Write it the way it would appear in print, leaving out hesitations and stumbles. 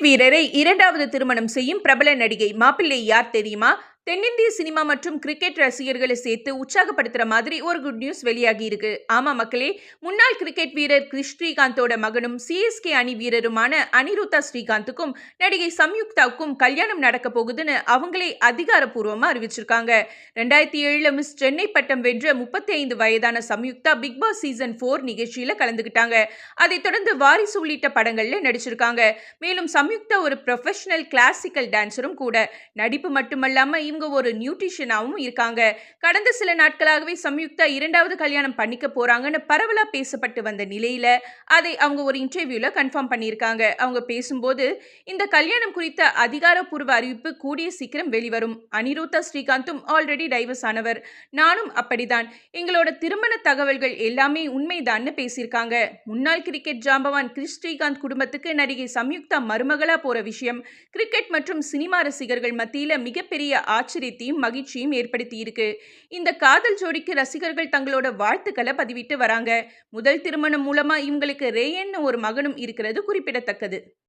வீரரை இரண்டாவது திருமணம் செய்யும் பிரபல நடிகை. மாப்பிள்ளை யார் தெரியுமா? தென்னிந்திய சினிமா மற்றும் கிரிக்கெட் ரசிகர்களை சேர்த்து உற்சாகப்படுத்துற மாதிரி ஒரு குட் நியூஸ் வெளியாகி இருக்கு. ஆமா மக்களே, முன்னாள் கிரிக்கெட் வீரர் கிறிஸ் ஸ்ரீகாந்தோட மகனும் சிஎஸ்கே அணி வீரருமான அனிருத்தா ஸ்ரீகாந்துக்கும் நடிகை சம்யுக்தாவுக்கும் கல்யாணம் நடக்க போகுதுன்னு அவங்களே அதிகாரப்பூர்வமா அறிவிச்சிருக்காங்க. 2007 மிஸ் சென்னை பட்டம் வென்ற 35 வயதான சம்யுக்தா பிக் பாஸ் சீசன் 4 நிகழ்ச்சியில கலந்துகிட்டாங்க. அதைத் தொடர்ந்து வாரிசு உள்ளிட்ட படங்கள்ல நடிச்சிருக்காங்க. மேலும் சம்யுக்தா ஒரு ப்ரொஃபஷனல் கிளாசிக்கல் டான்சரும் கூட. நடிப்பு மட்டுமல்லாம இவங்க ஒரு நியூட்ரிஷனாவும் இருக்காங்க. கடந்த சில நாட்களாகவே சம்யுக்தா இரண்டாவது கல்யாணம் பண்ணிக்க போறாங்கன்னு பரவலா பேசப்பட்டு வந்த நிலையில அதை அவங்க ஒரு இன்டர்வியூல கன்ஃபார்ம் பண்ணியிருக்காங்க. அவங்க பேசும்போது, இந்த கல்யாணம் குறித்த அதிகாரப்பூர்வ அறிவிப்பு கூடிய சீக்கிரம் வெளிவரும். அனிருத்தா ஸ்ரீகாந்தும் ஆல்ரெடி டைவர்ஸ் ஆனவர். நானும் அப்படிதான். எங்களோட திருமண தகவல்கள் எல்லாமே உண்மைதான்னு பேசியிருக்காங்க. முன்னாள் கிரிக்கெட் ஜாம்பவான் கிறிஸ் ஸ்ரீகாந்த் குடும்பத்துக்கு நடிகை சம்யுக்தா மருமகளா போற விஷயம் கிரிக்கெட் மற்றும் சினிமா ரசிகர்கள் மத்தியில மிகப்பெரிய ஆச்சரியத்தையும் மகிழ்ச்சியும் ஏற்படுத்தி இருக்கு. இந்த காதல் ஜோடிக்கு ரசிகர்கள் தங்களோட வாழ்த்துக்களை பதிவிட்டு வராங்க. முதல் திருமணம் மூலமா இவங்களுக்கு ரேயன்னு ஒரு மகனும் இருக்கிறது குறிப்பிடத்தக்கது.